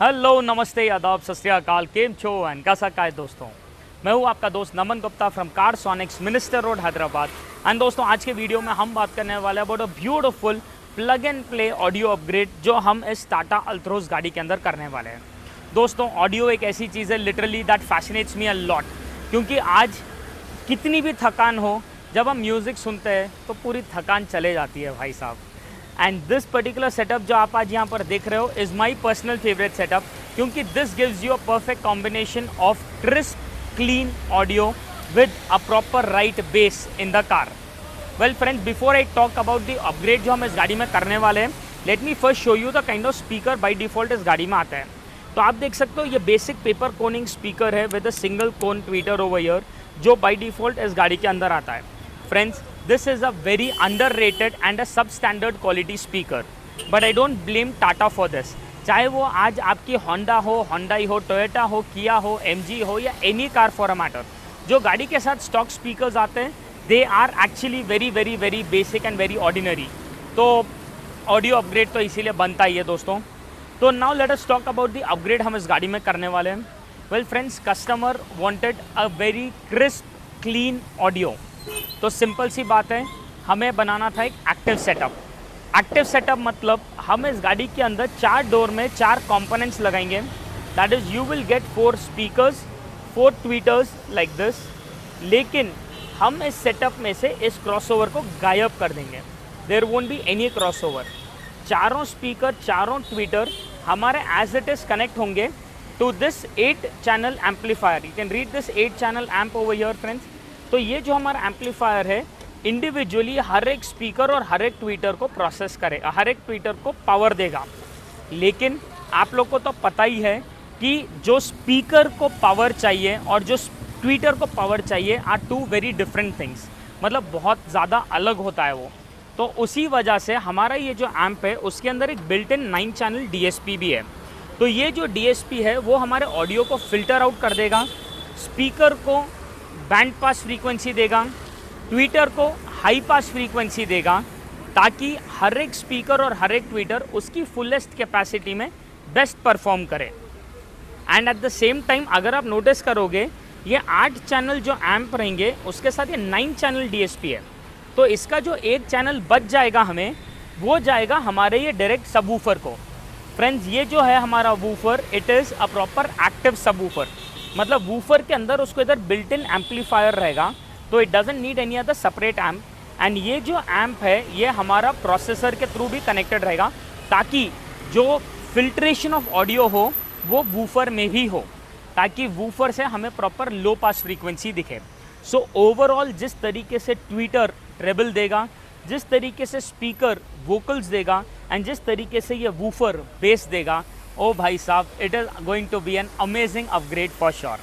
Hello, नमस्ते, आदाब, सत श्री अकाल, केम छो एंड कैसा का है दोस्तों। मैं हूँ आपका दोस्त Naman Gupta from Carsonics, Minister road, Hyderabad. And दोस्तों, आज के वीडियो में हम बात करने वाले हैं about a beautiful plug and play audio upgrade जो हम इस टाटा अल्ट्रोज गाड़ी के अंदर करने वाले हैं। दोस्तों, ऑडियो एक ऐसी चीज़ है literally that fascinates me a lot, क्योंकि आज कितनी भी थकान हो, जब हम म्यूज़िक सुनते हैं तो पूरी थकान चले जाती है भाई साहब। एंड दिस पर्टिकुलर सेटअप जो आप आज यहाँ पर देख रहे हो is my personal favourite setup, क्योंकि this gives you a perfect combination of crisp clean audio with a proper right bass in the car. Well friends, before I talk about the upgrade जो हम इस गाड़ी में करने वाले हैं, let me first show you the kind of speaker by default इस गाड़ी में आता है। तो आप देख सकते हो ये बेसिक पेपर कोनिंग स्पीकर है with a single cone Twitter over year, जो बाई डिफॉल्ट इस गाड़ी के अंदर आता है। Friends, this is a very underrated and a substandard quality speaker, but I don't blame Tata for this। चाहे वो आज आपकी होंडा हो, होंडाई हो, टोयोटा हो, किया हो, MG हो या any car for a matter, जो गाड़ी के साथ स्टॉक स्पीकर्स आते हैं they are actually very very very basic and very ordinary. तो ऑडियो अपग्रेड तो इसीलिए बनता ही है दोस्तों। तो now let us talk about the upgrade हम इस गाड़ी में करने वाले हैं। Well friends, customer wanted a very crisp clean audio. तो सिंपल सी बात है, हमें बनाना था एक एक्टिव सेटअप। एक्टिव सेटअप मतलब हम इस गाड़ी के अंदर 4 डोर में 4 कंपोनेंट्स लगाएंगे। That is you will get 4 speakers, 4 tweeters like this. लेकिन हम इस सेटअप में से इस क्रॉसओवर को गायब कर देंगे। There won't be any crossover. चारों स्पीकर, चारों ट्वीटर हमारे एज इट इज़ कनेक्ट होंगे to this 8 channel amplifier. You can read this 8 channel amp over here friends. तो ये जो हमारा एम्पलीफायर है इंडिविजुअली हर एक स्पीकर और हर एक ट्वीटर को प्रोसेस करेगा, हर एक ट्वीटर को पावर देगा। लेकिन आप लोग को तो पता ही है कि जो स्पीकर को पावर चाहिए और जो ट्वीटर को पावर चाहिए आर 2 वेरी डिफरेंट थिंग्स, मतलब बहुत ज़्यादा अलग होता है वो। तो उसी वजह से हमारा ये जो एम्प है उसके अंदर एक बिल्ट इन 9 चैनल DSP भी है। तो ये जो DSP है वो हमारे ऑडियो को फिल्टर आउट कर देगा, स्पीकर को बैंड पास फ्रीक्वेंसी देगा, ट्वीटर को हाई पास फ्रीक्वेंसी देगा, ताकि हर एक स्पीकर और हर एक ट्वीटर उसकी फुलेस्ट कैपेसिटी में बेस्ट परफॉर्म करे। And at the same time अगर आप नोटिस करोगे, ये 8 चैनल जो एम्प रहेंगे उसके साथ ये 9 चैनल DSP है। तो इसका जो एक चैनल बच जाएगा हमें, वो जाएगा हमारे ये डायरेक्ट सबवूफर को। फ्रेंड्स, ये जो है हमारा woofer, it is a proper active subwoofer, मतलब वूफर के अंदर उसको इधर बिल्ट इन एम्पलीफायर रहेगा, तो it doesn't need any other separate amp. And ये जो एम्प है ये हमारा प्रोसेसर के थ्रू भी कनेक्टेड रहेगा, ताकि जो फिल्ट्रेशन ऑफ ऑडियो हो वो वूफर में ही हो, ताकि वूफर से हमें प्रॉपर लो पास फ्रीक्वेंसी दिखे। सो ओवरऑल जिस तरीके से ट्वीटर ट्रेबल देगा, जिस तरीके से स्पीकर वोकल्स देगा एंड जिस तरीके से ये वूफर बेस देगा, ओ भाई साहब, it is going to be an amazing upgrade for sure.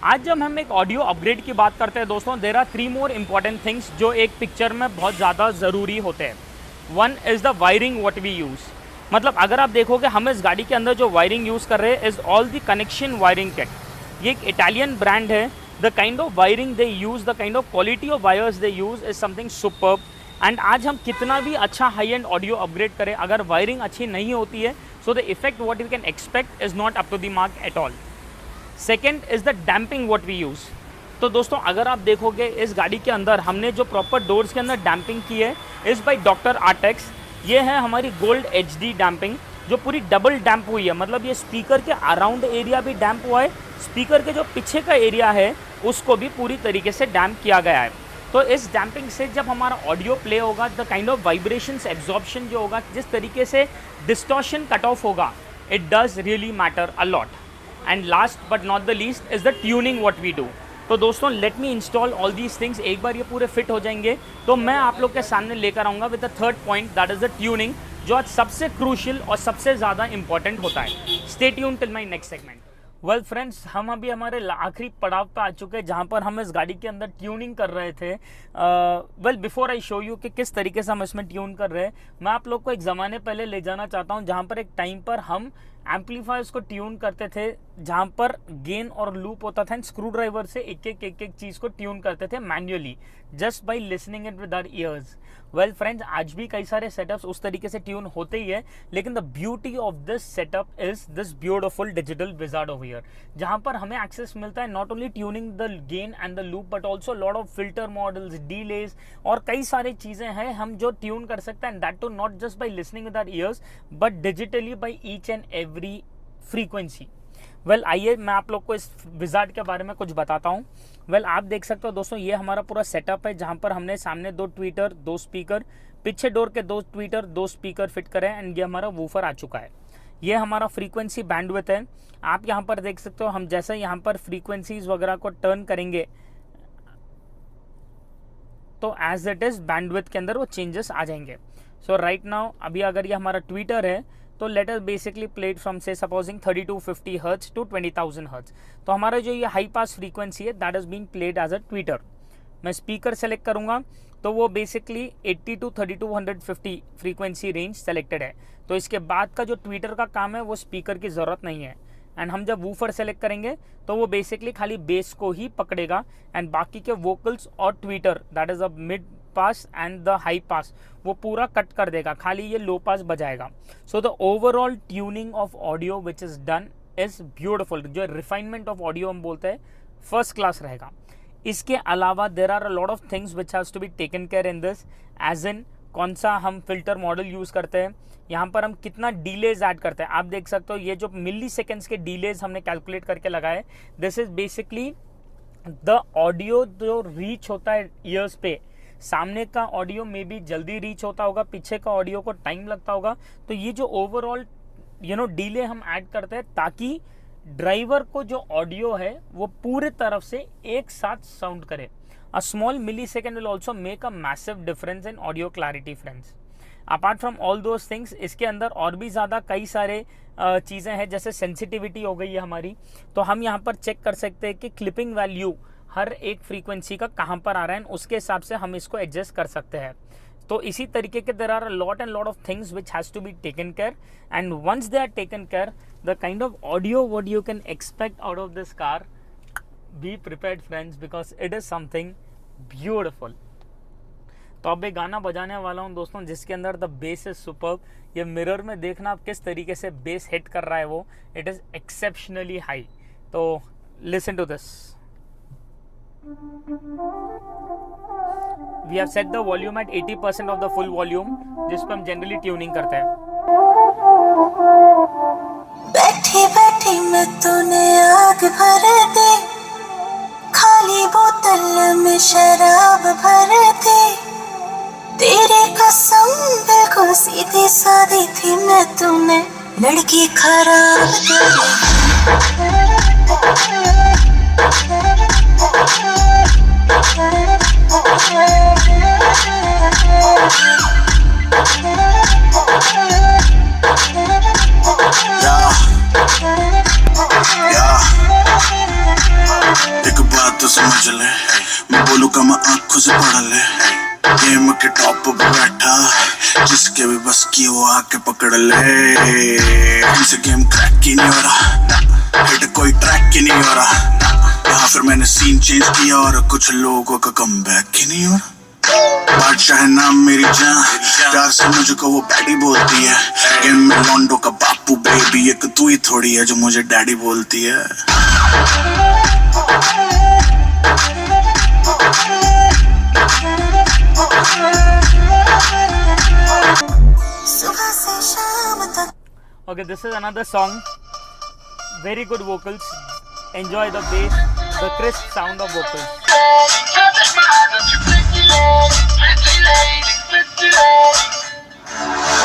आज जब हम एक ऑडियो अपग्रेड की बात करते हैं दोस्तों, there are 3 more important things जो एक पिक्चर में बहुत ज़्यादा ज़रूरी होते हैं। One is the wiring what we use. मतलब अगर आप देखोगे हम इस गाड़ी के अंदर जो वायरिंग यूज़ कर रहे हैं is all the connection wiring kit. ये एक इटालियन ब्रांड है। The kind of wiring they use, the kind of quality of wires they use is something superb. And आज हम कितना भी अच्छा हाई एंड ऑडियो अपग्रेड करें, अगर वायरिंग अच्छी नहीं होती है, so the effect what you can expect is not up to the mark at all. Second is the damping what we use. तो दोस्तों अगर आप देखोगे इस गाड़ी के अंदर हमने जो प्रॉपर डोर्स के अंदर डैम्पिंग की है इस बाई डॉक्टर आर्टेक्स। ये है हमारी गोल्ड HD डैम्पिंग, जो पूरी डबल डैम्प हुई है। मतलब ये स्पीकर के अराउंड एरिया भी डैम्प हुआ है, स्पीकर के जो पीछे का एरिया है उसको भी पूरी तरीके से डैम्प किया गया है। तो इस डैम्पिंग से जब हमारा ऑडियो प्ले होगा, the kind of vibrations absorption जो होगा, जिस तरीके से डिस्टॉर्शन कट ऑफ होगा, it does really matter a lot. And last but not the least is the tuning what we do. तो दोस्तों let me install all these things. एक बार ये पूरे फिट हो जाएंगे तो मैं आप लोग के सामने लेकर आऊँगा with the third point, that is the tuning, जो आज सबसे क्रूशियल और सबसे ज़्यादा इंपॉर्टेंट होता है। Stay tune till my next segment. Well friends, हम अभी हमारे आखिरी पड़ाव पे आ चुके हैं जहाँ पर हम इस गाड़ी के अंदर ट्यूनिंग कर रहे थे। Well before I show you कि किस तरीके से हम इसमें ट्यून कर रहे हैं, मैं आप लोग को एक ज़माने पहले ले जाना चाहता हूँ जहाँ पर एक टाइम पर हम एम्पलीफायर्स को ट्यून करते थे जहाँ पर गेन और लूप होता था, एंड स्क्रू ड्राइवर से एक एक चीज़ को ट्यून करते थे manually just by listening it with our ears. Well friends, आज भी कई सारे सेटअप्स उस तरीके से ट्यून होते ही है, लेकिन the beauty of this setup is this beautiful digital wizard over here, जहाँ पर हमें एक्सेस मिलता है not only tuning the gain and the loop but also lot of filter models, delays और कई सारी चीज़ें हैं हम जो ट्यून कर सकते हैं, and that too not just by listening with our ears but digitally by each and every frequency. Well आइए मैं आप लोग को इस विजार्ड के बारे में कुछ बताता हूँ। वेल आप देख सकते हो दोस्तों, ये हमारा पूरा सेटअप है जहाँ पर हमने सामने 2 ट्वीटर, 2 स्पीकर, पीछे डोर के 2 ट्वीटर, 2 स्पीकर फिट करे हैं, एंड ये हमारा वूफर आ चुका है। ये हमारा फ्रीक्वेंसी बैंडविड्थ है। आप यहाँ पर देख सकते हो, हम जैसे यहाँ पर फ्रीक्वेंसीज वगैरह को टर्न करेंगे तो एज इट इज बैंडविड्थ के अंदर वो चेंजेस आ जाएंगे। सो राइट नाउ अभी अगर ये हमारा ट्वीटर है तो let us basically play it from से सपोजिंग 3250 हर्ट्ज टू 20,000 हर्ट्ज। तो हमारा जो ये हाई पास फ्रीक्वेंसी है that is been played as a tweeter. मैं स्पीकर सेलेक्ट करूंगा तो वो basically 80 to 3250 frequency range selected है। तो इसके बाद का जो ट्वीटर का काम है वो स्पीकर की ज़रूरत नहीं है। एंड हम जब वूफर सेलेक्ट करेंगे तो वो बेसिकली खाली बेस को ही पकड़ेगा, एंड बाकी के वोकल्स और tweeter that is a mid pass and the high pass वो पूरा कट कर देगा, खाली ये लो पास बजाएगा। So the overall tuning of audio which is done is beautiful. जो रिफाइनमेंट ऑफ ऑडियो हम बोलते हैं फर्स्ट क्लास रहेगा। इसके अलावा there are a lot of things which has to be taken care in this, as in कौन सा हम फिल्टर मॉडल यूज़ करते हैं, यहाँ पर हम कितना डीलेज ऐड करते हैं। आप देख सकते हो ये जो मिली सेकेंड्स के डीलेज हमने कैलकुलेट करके लगाए, this is basically the audio जो रीच होता है ईयर्स पे। सामने का ऑडियो में भी जल्दी रीच होता होगा, पीछे का ऑडियो को टाइम लगता होगा। तो ये जो ओवरऑल डीले हम ऐड करते हैं ताकि ड्राइवर को जो ऑडियो है वो पूरे तरफ से एक साथ साउंड करे। A small millisecond will also make a massive difference in audio clarity friends. Apart from all those things, इसके अंदर और भी ज़्यादा कई सारे चीज़ें हैं, जैसे सेंसिटिविटी हो गई है हमारी। तो हम यहाँ पर चेक कर सकते हैं कि क्लिपिंग वैल्यू हर एक फ्रीक्वेंसी का कहाँ पर आ रहा है, उसके हिसाब से हम इसको एडजस्ट कर सकते हैं। तो इसी तरीके के there are a lot and lot of things which has to be taken care, and once they are taken care the kind of audio what you can expect out of this car, be prepared friends because it is something beautiful. तो अब एक गाना बजाने वाला हूँ दोस्तों जिसके अंदर द बेस इज सुपर्ब। ये मिरर में देखना आप किस तरीके से बेस हिट कर रहा है, वो इट इज़ एक्सेप्शनली हाई। तो listen to this. We have set the volume at 80% of the full volume, जिस पर हम जनरली ट्यूनिंग करते हैं। बैठी बैठी मैं तूने आग भर दी, खाली बोतल में शराब भर दी, तेरी कसम बिल्कुल सीधी सादी थी मैं, तूने लड़की खराब तेरी। एक बात तो समझ ले, मैं बोलूँ का मैं आंखों से पढ़ ले। गेम के टॉप पे बैठा जिसके भी बस की वो आके पकड़ ले। इनसे गेम क्रैक ही नहीं हो रहा, हिट कोई ट्रैक ही नहीं हो रहा। यहाँ फिर मैंने सीन चेंज किया और कुछ लोगों का कमबैक ही नहीं हो रहा। बादशाह है नाम मेरी जान, प्यार से मुझको वो बैडी बोलती है। गेम में लॉन्डो का बापू बेबी, एक तू ही थोड़ी है जो मुझे डैडी बोलती है। Okay, this is another song. Very good vocals. Enjoy the bass, the crisp sound of vocals.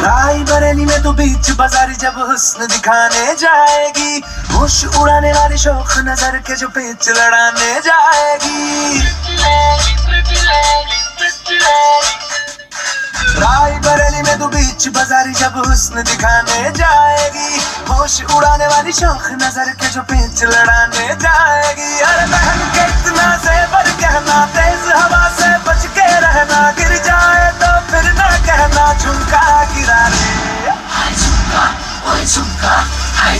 राई बरेली में तो बीच बाजारी जब हुस्न दिखाने जाएगी, होश उड़ाने वाली शौक नजर के जो पेच लड़ाने जाएगी। राई बरेली में तो बीच बाजारी जब हुस्न दिखाने जाएगी, होश उड़ाने वाली शौक नजर के जो पेच लड़ाने जाएगी। अरे बहन के इतना से बर कहना, तेज हवा से बच के रहना, गिर जाए तो फिर ना कहना झुमका गिरा रे। हाय झुमका, ओए झुमका, हाय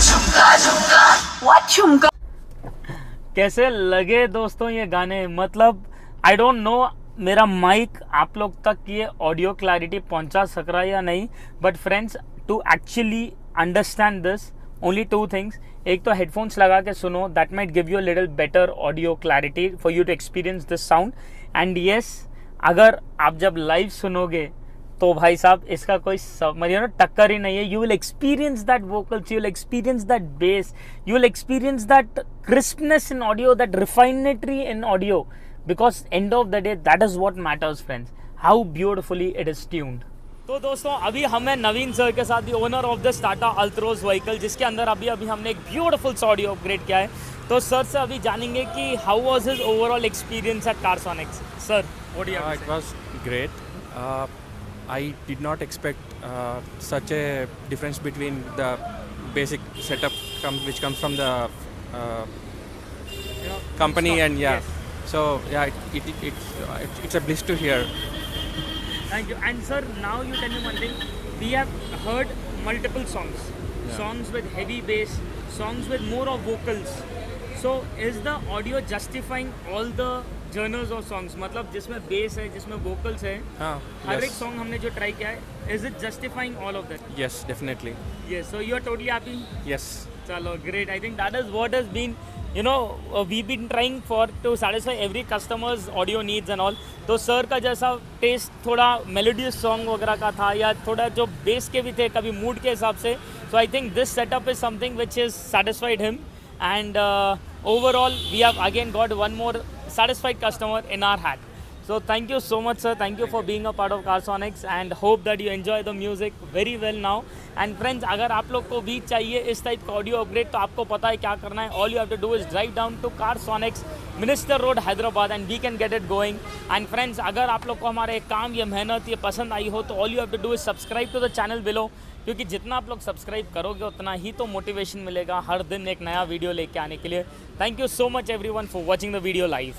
कैसे लगे दोस्तों ये गाने? मतलब आई डोंट नो मेरा माइक आप लोग तक ये ऑडियो क्लैरिटी पहुंचा सक रहा है या नहीं, but friends to actually understand this only two things. एक तो हेडफोन्स लगा के सुनो, that might give you a little better audio clarity for you to experience this sound. And yes, अगर आप जब लाइव सुनोगे तो भाई साहब इसका कोई टक्कर ही नहीं है. You will experience that vocals, you will experience that bass, you will experience that crispness in audio, that refinery in audio, because end of the day that is what matters friends, how beautifully it is tuned. तो दोस्तों अभी हमें Naveen sir के साथ, the owner of the Tata Altroz vehicle, जिसके अंदर अभी हमने एक ब्यूटीफुल सा ऑडियो अपग्रेड किया है. तो सर से अभी जानेंगे कि how was his overall experience at Carsonics. Sir what do you have to say? It was great. I did not expect such a difference between the basic setup which comes from the company stock, and yes. So it's a bliss to hear. Thank you. And sir, now you tell me one thing. We have heard multiple songs, songs with heavy bass, songs with more of vocals. So is the audio justifying all the genres of songs? मतलब जिसमें bass है, जिसमें vocals है, हर एक Yes. song हमने जो try किया है, is it justifying all of that? Yes, definitely. Yes. So you are totally happy? Yes. चलो great. I think that is what has been, you know, we've been trying for to satisfy every customer's audio needs and all. तो sir का जैसा test थोड़ा melodious song वगैरह का था, या थोड़ा जो बेस के भी थे कभी मूड के हिसाब से. So I think this setup is something which is satisfied him, and overall we have again got one more satisfied customer in our hat. So thank you so much sir, thank you for being a part of Carsonics, and hope that you enjoy the music very well now. And friends, अगर आप लोग को भी चाहिए इस type का audio upgrade तो आपको पता है क्या करना है. All you have to do is drive down to Carsonics, minister road, Hyderabad, and we can get it going. And friends, अगर आप लोग को हमारे काम, ये मेहनत, ये पसंद आई हो तो all you have to do is subscribe to the channel below, क्योंकि जितना आप लोग सब्सक्राइब करोगे उतना ही तो मोटिवेशन मिलेगा हर दिन एक नया वीडियो लेके आने के लिए. Thank you so much everyone for watching the video live.